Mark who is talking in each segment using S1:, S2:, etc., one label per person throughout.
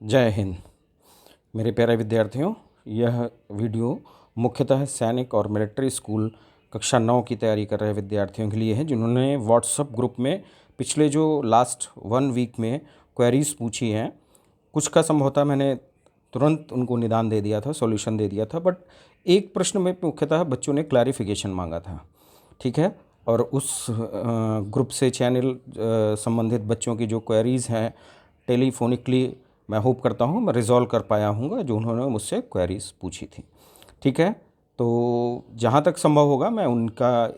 S1: जय हिंद। मेरे प्यारे विद्यार्थियों, यह वीडियो मुख्यतः सैनिक और मिलिट्री स्कूल कक्षा 9 की तैयारी कर रहे विद्यार्थियों के लिए है, जिन्होंने व्हाट्सएप ग्रुप में पिछले जो लास्ट 1 वीक में क्वेरीज़ पूछी हैं। कुछ का संभवतः मैंने तुरंत उनको निदान दे दिया था, सॉल्यूशन दे दिया था, बट एक प्रश्न में मुख्यतः बच्चों ने क्लैरिफिकेशन मांगा था। ठीक है, और उस ग्रुप से चैनल संबंधित बच्चों की जो क्वेरीज़ हैं टेलीफोनिकली मैं होप करता हूँ मैं रिज़ॉल्व कर पाया हूँगा, जो उन्होंने मुझसे क्वेरीज़ पूछी थी। ठीक है, तो जहाँ तक संभव होगा मैं उनका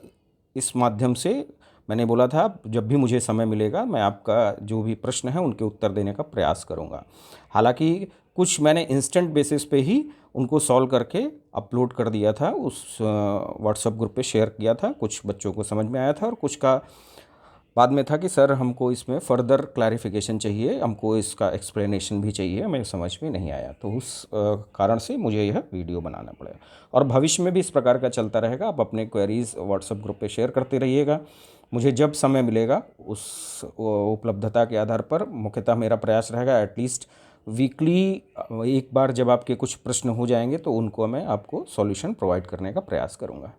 S1: इस माध्यम से, मैंने बोला था जब भी मुझे समय मिलेगा मैं आपका जो भी प्रश्न है उनके उत्तर देने का प्रयास करूँगा। हालांकि कुछ मैंने इंस्टेंट बेसिस पे ही उनको सॉल्व करके अपलोड कर दिया था, उस व्हाट्सएप ग्रुप पे शेयर किया था। कुछ बच्चों को समझ में आया था और कुछ का बाद में था कि सर हमको इसमें फ़र्दर क्लैरिफिकेशन चाहिए, हमको इसका एक्सप्लेनेशन भी चाहिए, हमें समझ में नहीं आया। तो उस कारण से मुझे यह वीडियो बनाना पड़ेगा और भविष्य में भी इस प्रकार का चलता रहेगा। आप अपने क्वेरीज़ व्हाट्सएप ग्रुप पे शेयर करते रहिएगा। मुझे जब समय मिलेगा उस उपलब्धता के आधार पर मुख्यतः मेरा प्रयास रहेगा एटलीस्ट वीकली एक बार जब आपके कुछ प्रश्न हो जाएंगे तो उनको मैं आपको सॉल्यूशन प्रोवाइड करने का प्रयास करूँगा।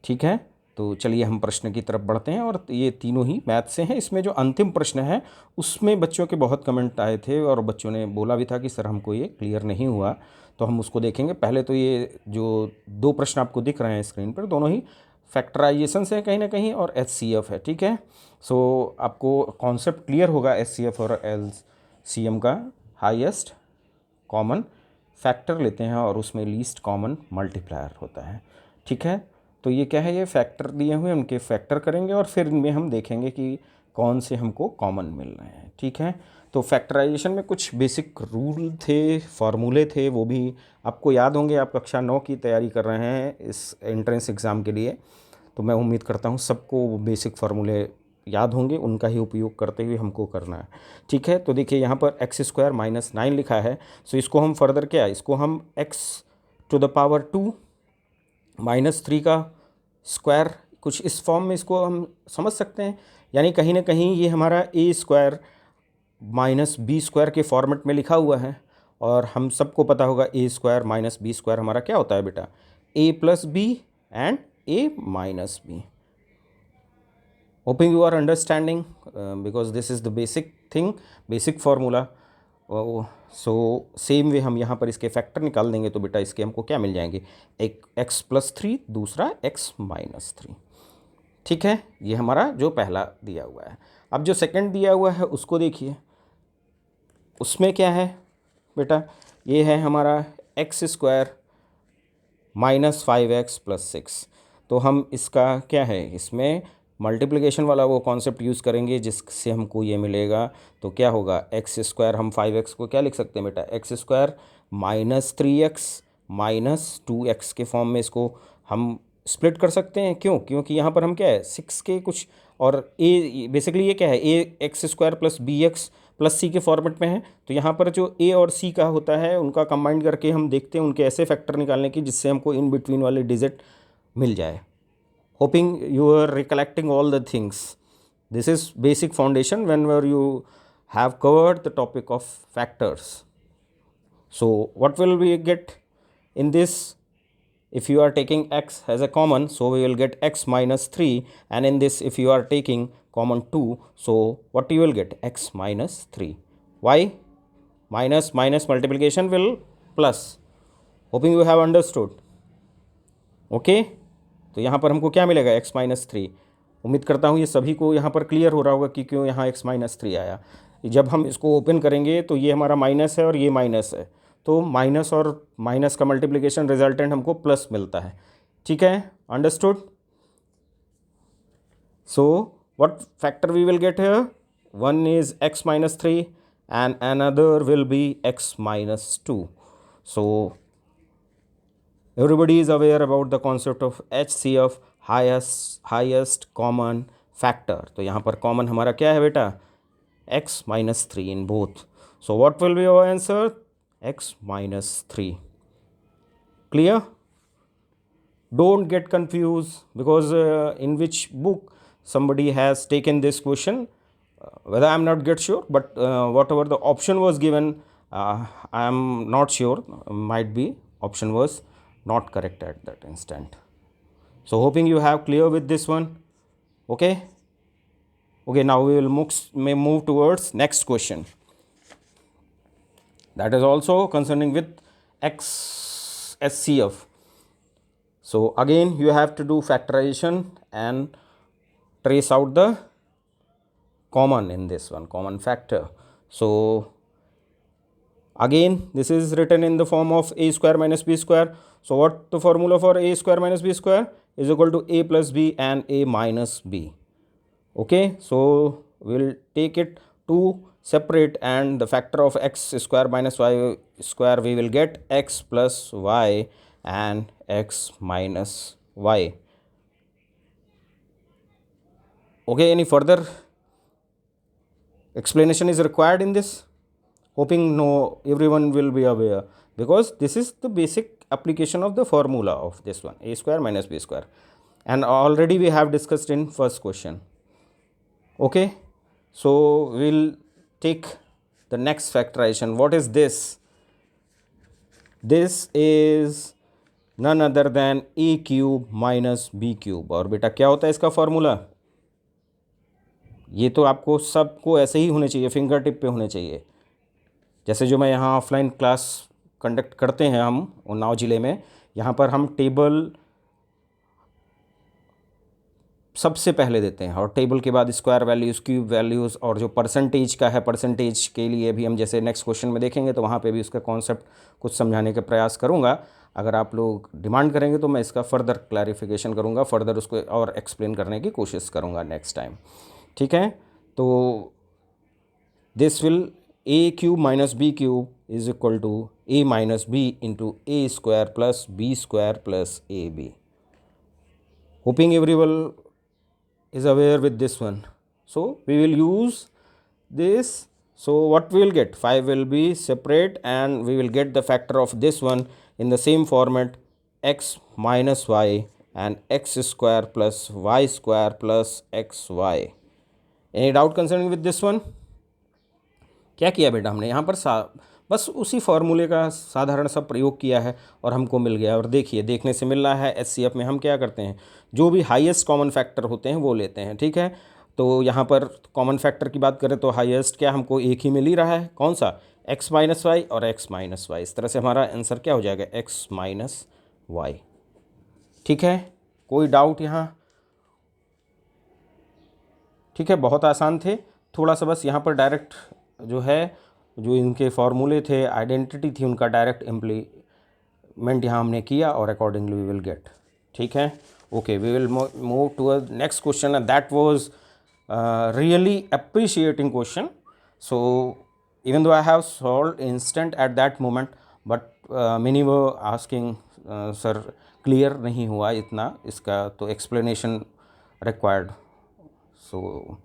S1: ठीक है, तो चलिए हम प्रश्न की तरफ बढ़ते हैं और ये तीनों ही मैथ से हैं। इसमें जो अंतिम प्रश्न है उसमें बच्चों के बहुत कमेंट आए थे और बच्चों ने बोला भी था कि सर हमको ये क्लियर नहीं हुआ, तो हम उसको देखेंगे। पहले तो ये जो 2 प्रश्न आपको दिख रहे हैं स्क्रीन पर, दोनों ही फैक्टराइजेशन से कहीं ना कहीं और एचसीएफ है। ठीक है, सो आपको कॉन्सेप्ट क्लियर होगा एचसीएफ और एलसीएम का। हाईएस्ट कॉमन फैक्टर लेते हैं और उसमें लीस्ट कॉमन मल्टीप्लायर होता है। ठीक है, तो ये क्या है, ये फैक्टर दिए हुए उनके फैक्टर करेंगे और फिर इनमें हम देखेंगे कि कौन से हमको कॉमन मिल रहे हैं। ठीक है, तो फैक्टराइजेशन में कुछ बेसिक रूल थे, फार्मूले थे, वो भी आपको याद होंगे। आप कक्षा 9 की तैयारी कर रहे हैं इस एंट्रेंस एग्ज़ाम के लिए, तो मैं उम्मीद करता हूँ सबको वो बेसिक फार्मूले याद होंगे, उनका ही उपयोग करते हुए हमको करना है। ठीक है, तो देखिए यहाँ पर x² - 9 लिखा है, सो इसको हम फर्दर क्या, इसको हम x⁻² -3 का स्क्वायर, कुछ इस फॉर्म में इसको हम समझ सकते हैं। यानी कहीं ना कहीं ये हमारा a² - b² के फॉर्मेट में लिखा हुआ है और हम सबको पता होगा a² - b² हमारा क्या होता है बेटा, a + b and a - b। Hoping you are understanding because this is the basic thing, basic formula. So same way हम यहाँ पर इसके फैक्टर निकाल देंगे तो बेटा इसके हमको क्या मिल जाएंगे, एक x+3, दूसरा x-3। ठीक है, ये हमारा जो पहला दिया हुआ है। अब जो सेकंड दिया हुआ है उसको देखिए, उसमें क्या है बेटा, ये है हमारा x² - 5x + 6। तो हम इसका क्या है, इसमें मल्टीप्लिकेशन वाला वो कॉन्सेप्ट यूज़ करेंगे जिससे हमको ये मिलेगा। तो क्या होगा, x², हम 5x को क्या लिख सकते हैं बेटा, x² - 3x - 2x के फॉर्म में इसको हम स्प्लिट कर सकते हैं। क्यों, क्योंकि यहाँ पर हम क्या है 6 के कुछ और a बेसिकली ये क्या है, a x² + bx + c के फॉर्मेट में है। तो यहाँ पर जो a और c का होता है उनका कंबाइन करके हम देखते हैं उनके ऐसे फैक्टर निकालने की जिससे हमको इन बिटवीन वाले डिजिट मिल जाए। Hoping you are recollecting all the things. This is basic foundation whenever you have covered the topic of factors. So what will we get in this? If you are taking x as a common, so we will get x - 3, and in this if you are taking common 2, so what you will get, x - 3. Why? Minus multiplication will plus. Hoping you have understood. Okay, तो यहाँ पर हमको क्या मिलेगा, x - 3। उम्मीद करता हूँ ये सभी को यहाँ पर क्लियर हो रहा होगा कि क्यों यहाँ x - 3 आया। जब हम इसको ओपन करेंगे तो ये हमारा माइनस है और ये माइनस है, तो माइनस और माइनस का मल्टीप्लिकेशन रिजल्टेंट हमको प्लस मिलता है। ठीक है, understood. So what factor we will get here, one is x - 3 and another will be x - 2. So everybody is aware about the concept of HCF, highest common factor. तो यहाँ पर common हमारा क्या है बेटा, x - 3 in both. So what will be our answer, x - 3. Clear? Don't get confused because in which book somebody has taken this question, whether I'm not get sure, but whatever the option was given, I am not sure, might be option was not correct at that instant. So hoping you have clear with this one. Okay. Okay, now we will move towards next question. That is also concerning with XSCF. So again you have to do factorization and trace out the common in this one, common factor. So again this is written in the form of a square minus b square. So what the formula for a square minus b square is equal to a plus b and a minus b. Okay, so we'll take it to separate, and the factor of x square minus y square we will get x plus y and x minus y. Okay, any further explanation is required in this? Hoping no, everyone will be aware, because this is the basic application of the formula of this one, a square minus b square, and already we have discussed in first question. Okay, so we'll take the next factorization. What is this? This is none other than a cube minus b cube. और बेटा क्या होता है इसका formula? ये तो आपको सबको ऐसे ही होने चाहिए, फिंगर टिप पे होने चाहिए, जैसे जो मैं यहाँ ऑफलाइन क्लास कंडक्ट करते हैं हम उन्नाव ज़िले में, यहाँ पर हम टेबल सबसे पहले देते हैं और टेबल के बाद स्क्वायर वैल्यूज़, क्यूब वैल्यूज़, और जो परसेंटेज का है, परसेंटेज के लिए भी हम जैसे नेक्स्ट क्वेश्चन में देखेंगे तो वहाँ पे भी उसका कॉन्सेप्ट कुछ समझाने का प्रयास करूँगा। अगर आप लोग डिमांड करेंगे तो मैं इसका फर्दर क्लैरिफिकेशन करूँगा, फर्दर उसको और एक्सप्लेन करने की कोशिश करूँगा नेक्स्ट टाइम। ठीक है, तो this will a cube minus b cube is equal to a minus b into a square plus b square plus a b. Hoping everyone is aware with this one. So we will use this. So what we will get? 5 will be separate and we will get the factor of this one in the same format, x minus y and x square plus y square plus xy. Any doubt concerning with this one? क्या किया बेटा हमने यहाँ पर बस उसी फॉर्मूले का साधारण सा प्रयोग किया है और हमको मिल गया। और देखिए, देखने से मिल रहा है एचसीएफ में हम क्या करते हैं, जो भी हाईएस्ट कॉमन फैक्टर होते हैं वो लेते हैं। ठीक है, तो यहाँ पर कॉमन फैक्टर की बात करें तो हाईएस्ट क्या हमको एक ही मिल ही रहा है, कौन सा, x माइनस वाई और x माइनस वाई। इस तरह से हमारा आंसर क्या हो जाएगा, x माइनस वाई। ठीक है, कोई डाउट यहाँ? ठीक है, बहुत आसान थे, थोड़ा सा बस यहाँ पर डायरेक्ट जो है, जो इनके फॉर्मूले थे, आइडेंटिटी थी, उनका डायरेक्ट इम्प्लीमेंट यहाँ हमने किया और अकॉर्डिंगली वी विल गेट। ठीक है, okay, we will move to a next question and that was really appreciating question. So even though I have solve instant at that moment, but many were asking sir clear नहीं हुआ इतना, इसका तो explanation required. So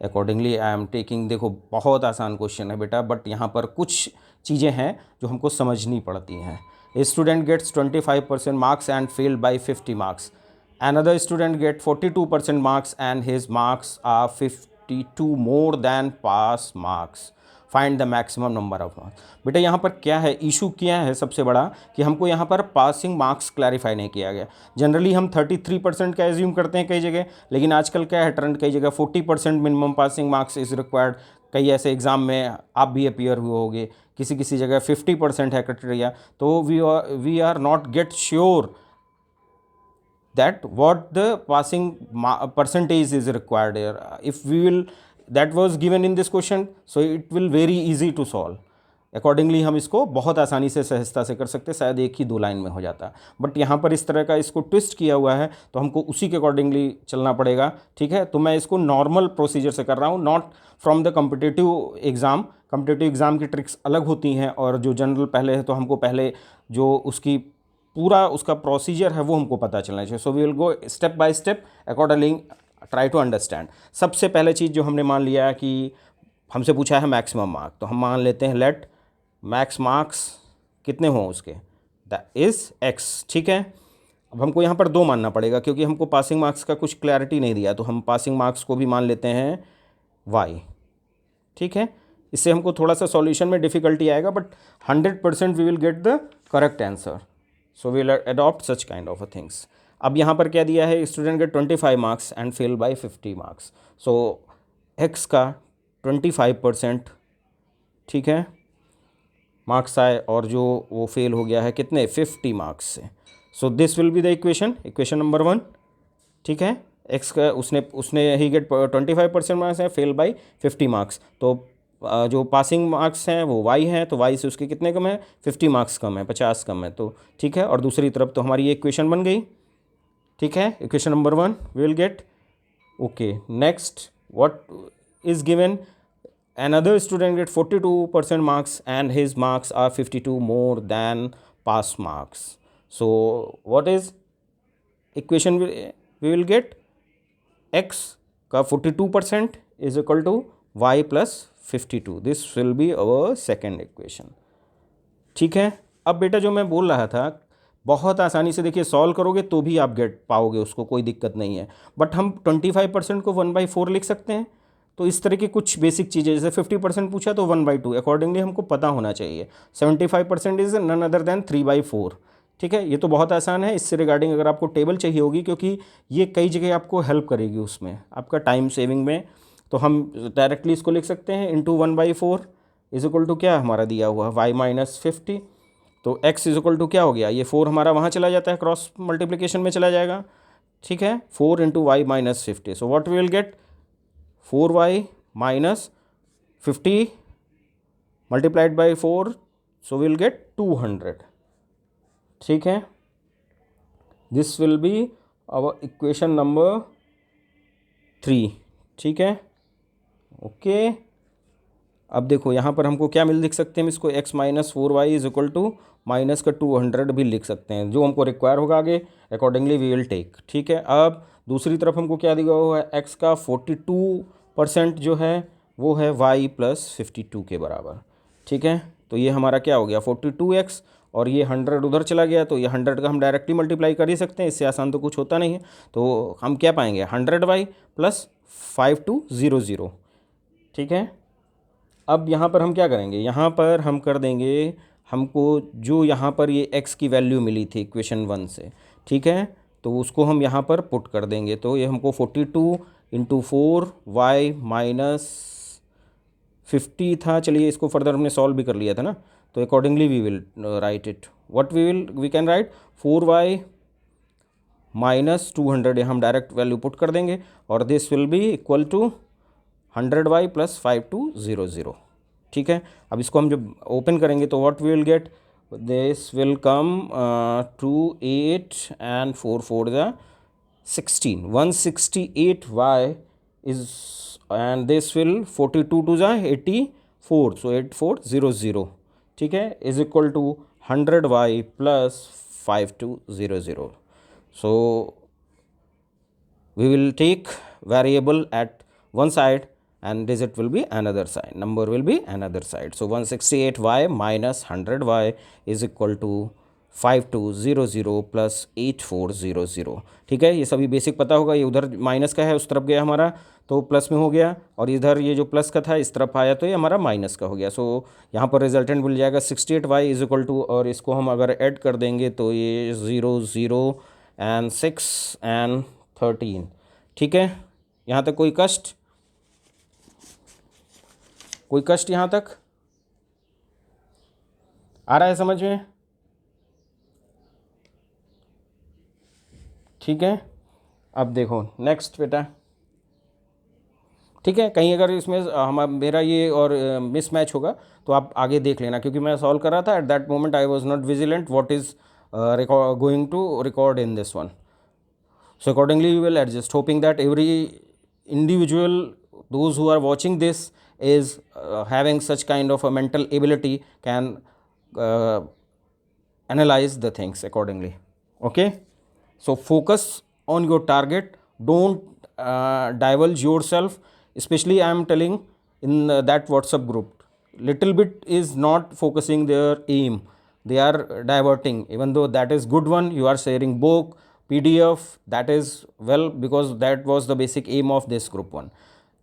S1: accordingly I am taking. देखो, बहुत आसान question है बेटा, बट यहाँ पर कुछ चीज़ें हैं जो हमको समझनी पड़ती हैं. A student gets 25% marks and failed by 50 marks. Another student get 42% marks and his marks are 52 more than pass marks. Find the maximum number of marks. बेटा यहाँ पर क्या है, इशू क्या है सबसे बड़ा, कि हमको यहाँ पर पासिंग मार्क्स क्लैरिफाई नहीं किया गया. जनरली हम 33% का एज्यूम करते हैं कई जगह, लेकिन आजकल क्या है ट्रेंड, कई जगह 40% minimum passing marks is required. कई ऐसे एग्ज़ाम में आप भी अपीयर हुए होंगे, किसी किसी जगह 50% है क्राइटेरिया. तो we are not get sure that what the passing percentage is required here. If we will, that was given in this question, so it will very easy to solve. Accordingly हम इसको बहुत आसानी से, सहजता से कर सकते, शायद एक ही 2 लाइन में हो जाता. बट यहाँ पर इस तरह का इसको ट्विस्ट किया हुआ है, तो हमको उसी के अकॉर्डिंगली चलना पड़ेगा. ठीक है, तो मैं इसको नॉर्मल प्रोसीजर से कर रहा हूँ, not from the competitive exam. Competitive exam की ट्रिक्स अलग होती हैं, और जो जनरल पहले है तो हमको पहले जो उसकी पूरा उसका प्रोसीजर है वो हमको पता चलना चाहिए. So we will go step by step accordingly, try to understand. सबसे पहले चीज़ जो हमने मान लिया है कि हमसे पूछा है मैक्सिमम मार्क, तो हम मान लेते हैं लेट मैक्स मार्क्स कितने हों उसके, दैट इज़ x. ठीक है, अब हमको यहाँ पर 2 मानना पड़ेगा, क्योंकि हमको पासिंग मार्क्स का कुछ क्लैरिटी नहीं दिया, तो हम पासिंग मार्क्स को भी मान लेते हैं y. ठीक है, इससे हमको थोड़ा सा सॉल्यूशन में डिफिकल्टी आएगा, but 100% we will get the correct answer. So we will adopt such kind of a things. अब यहाँ पर क्या दिया है, student get 25 marks and fail by 50 marks. So x का 25%, ठीक है, मार्क्स आए और जो वो फेल हो गया है कितने, 50 मार्क्स से. So this will be the equation number 1. ठीक है, एक्स का उसने ही गेट 25% मार्क्स है, फेल बाई 50 मार्क्स. तो जो पासिंग मार्क्स हैं वो वाई हैं, तो वाई से उसके कितने कम है, 50 मार्क्स कम है, 50 कम है. तो ठीक है, और दूसरी तरफ तो हमारी ये इक्वेशन बन गई. ठीक है, equation number 1 we will get. Okay, next what is given, another student get 42% marks and his marks are 52 more than pass marks. So what is equation we will get, x का 42% is equal to y plus 52. This will be our second equation. ठीक है, अब बेटा जो मैं बोल रहा था, बहुत आसानी से देखिए सॉल्व करोगे तो भी आप गेट पाओगे उसको, कोई दिक्कत नहीं है. बट हम 25% को 1/4 लिख सकते हैं. तो इस तरह की कुछ बेसिक चीज़ें, जैसे 50% पूछा तो 1/2 अकॉर्डिंगली हमको पता होना चाहिए. 75% इज नन अदर देन 3/4. ठीक है, ये तो बहुत आसान है. इससे रिगार्डिंग अगर आपको टेबल चाहिए होगी, क्योंकि ये कई जगह आपको हेल्प करेगी उसमें, आपका टाइम सेविंग में, तो हम डायरेक्टली इसको लिख सकते हैं इंटू 1/4 इज इक्वल टू क्या हमारा दिया हुआ y माइनस 50. तो x इज इक्वल टू क्या हो गया, ये 4 हमारा वहाँ चला जाता है, क्रॉस मल्टीप्लिकेशन में चला जाएगा. ठीक है, 4 into y minus 50. So what we will get, 4y minus 50 multiplied by 4, so will get 200. ठीक है, this will be our equation number 3. ठीक है, ओके. अब देखो यहाँ पर हमको क्या लिख सकते हैं, इसको x minus 4y is equal to minus का 200 भी लिख सकते हैं, जो हमको रिक्वायर होगा आगे अकॉर्डिंगली वी विल टेक. ठीक है, अब दूसरी तरफ हमको क्या दिया हुआ है, x का 42% जो है वो है y प्लस 52 के बराबर. ठीक है, तो ये हमारा क्या हो गया 42x, और ये 100 उधर चला गया, तो ये 100 का हम डायरेक्टली मल्टीप्लाई कर ही सकते हैं, इससे आसान तो कुछ होता नहीं है. तो हम क्या पाएंगे, 100y प्लस 5200. ठीक है, अब यहाँ पर हम क्या करेंगे, यहाँ पर हम कर देंगे, हमको जो यहाँ पर ये x की वैल्यू मिली थी इक्वेशन 1 से, ठीक है, तो उसको हम यहाँ पर पुट कर देंगे. तो ये हमको 42 इंटू 4 वाई माइनस 50 था. चलिए इसको फर्दर हमने सॉल्व भी कर लिया था ना, तो accordingly we will write it. What we can write 4y minus 200, हम डायरेक्ट वैल्यू पुट कर देंगे, और this will be equal to 100y plus 5200. ठीक है, अब इसको हम जब ओपन करेंगे तो what we will get, this will come 2 8 and 4 4 the 16, 168y is, and this will 42 two ज़ा 84, सो 8400. ठीक है, is equal to 100y plus 5200. So we will take variable at one side and digit will be another side, number will be another side. So 168y minus 100y is equal to 5200 plus 8400. ठीक है, ये सभी basic पता होगा. ये उधर minus का है, उस तरफ गया हमारा तो प्लस में हो गया, और इधर ये जो प्लस का था इस तरफ आया तो ये हमारा माइनस का हो गया. सो यहाँ पर रिजल्टेंट मिल जाएगा 68y इज इक्वल टू, और इसको हम अगर ऐड कर देंगे तो ये 0 0 एंड 6 एंड 13. ठीक है, यहाँ तक कोई कष्ट यहाँ तक आ रहा है समझ में? ठीक है, अब देखो नेक्स्ट बेटा. ठीक है, कहीं अगर इसमें मेरा ये और मिसमैच होगा तो आप आगे देख लेना, क्योंकि मैं सॉल्व कर रहा था at that moment I was not vigilant what is going to record in this one. So accordingly we will adjust, hoping that every individual, those who are watching this is having such kind of a mental ability, can analyze the things accordingly. Okay, so focus on your target, don't divulge yourself, especially I am telling in that WhatsApp group, little bit is not focusing their aim, they are diverting. Even though that is good one, you are sharing book PDF, that is well, because that was the basic aim of this group one.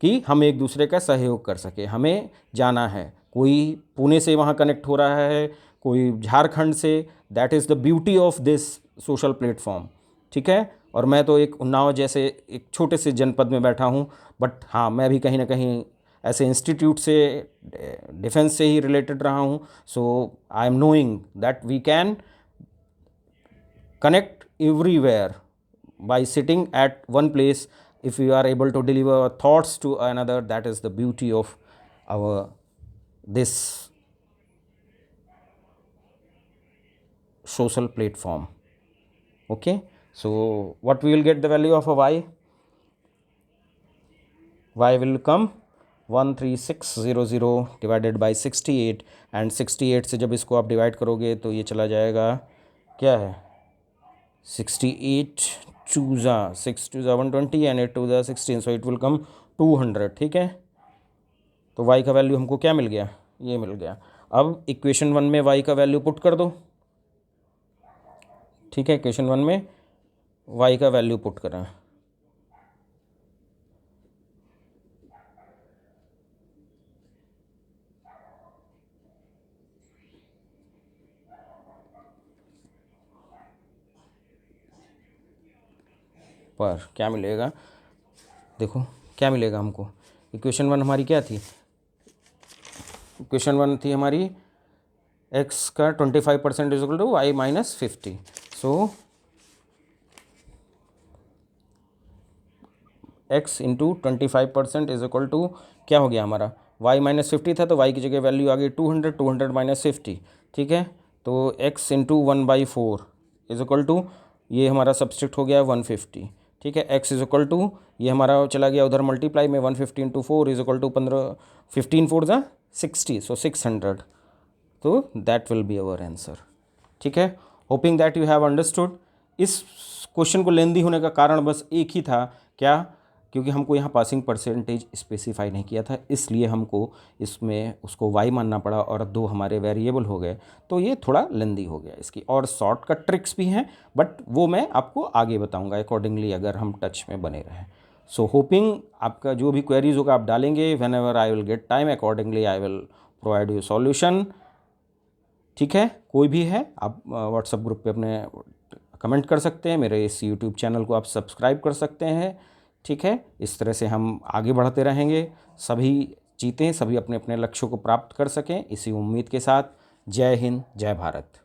S1: कि हम एक दूसरे का सहयोग कर सके। हमें जाना है, कोई पुणे से वहाँ कनेक्ट हो रहा है, कोई झारखंड से, that is the beauty of this social platform, ठीक है। और मैं तो एक उन्नाव जैसे एक छोटे से जनपद में बैठा हूँ, बट हाँ, मैं भी कहीं ना कहीं ऐसे इंस्टीट्यूट से, डिफेंस से ही रिलेटेड रहा हूँ। So I am knowing that we can connect everywhere by sitting at one place. If we are able to deliver our thoughts to another, that is the beauty of our this social platform. Okay, so what we will get the value of a y will come 13600 divided by 68, and 68 से जब इसको आप divide करोगे तो ये चला जाएगा, क्या है, 68 चूज़ा 6 2 120 and 8 2 16, so it will come 200, ठीक है। तो y का वैल्यू हमको क्या मिल गया, ये मिल गया। अब इक्वेशन 1 में y का वैल्यू पुट कर दो, ठीक है। इक्वेशन 1 में y का वैल्यू पुट करें, पर क्या मिलेगा, देखो क्या मिलेगा हमको। इक्वेशन 1 हमारी क्या थी, इक्वेशन 1 थी हमारी x का 25% is equal to y minus 50। So x into 25% is equal to क्या हो गया हमारा, y माइनस 50 था तो y की जगह वैल्यू आ गई 200, 200 माइनस 50, ठीक है। तो x into 1/4 is equal to, ये हमारा सब्सट्रैक्ट हो गया 150, ठीक है। x इज इक्वल टू, ये हमारा चला गया उधर मल्टीप्लाई में, 150 इंटू 4 इज इक्वल टू 15, 15 4 ज़ा 60, सो 600, तो that will be our answer, ठीक है। Hoping that you have understood. इस क्वेश्चन को लेंदी होने का कारण बस एक ही था, क्या, क्योंकि हमको यहाँ पासिंग परसेंटेज स्पेसिफाई नहीं किया था, इसलिए हमको इसमें उसको y मानना पड़ा और दो हमारे वेरिएबल हो गए, तो ये थोड़ा लेंदी हो गया। इसकी और शॉर्टकट ट्रिक्स भी हैं, बट वो मैं आपको आगे बताऊंगा अकॉर्डिंगली, अगर हम टच में बने रहें। सो होपिंग आपका जो भी क्वेरीज होगा आप डालेंगे, when ever I will get time accordingly I will provide you solution, ठीक है। कोई भी है आप व्हाट्सएप ग्रुप पे अपने कमेंट कर सकते हैं, मेरे इस यूट्यूब चैनल को आप सब्सक्राइब कर सकते हैं, ठीक है। इस तरह से हम आगे बढ़ते रहेंगे, सभी जीतें, सभी अपने अपने लक्ष्यों को प्राप्त कर सकें, इसी उम्मीद के साथ। जय हिंद, जय भारत।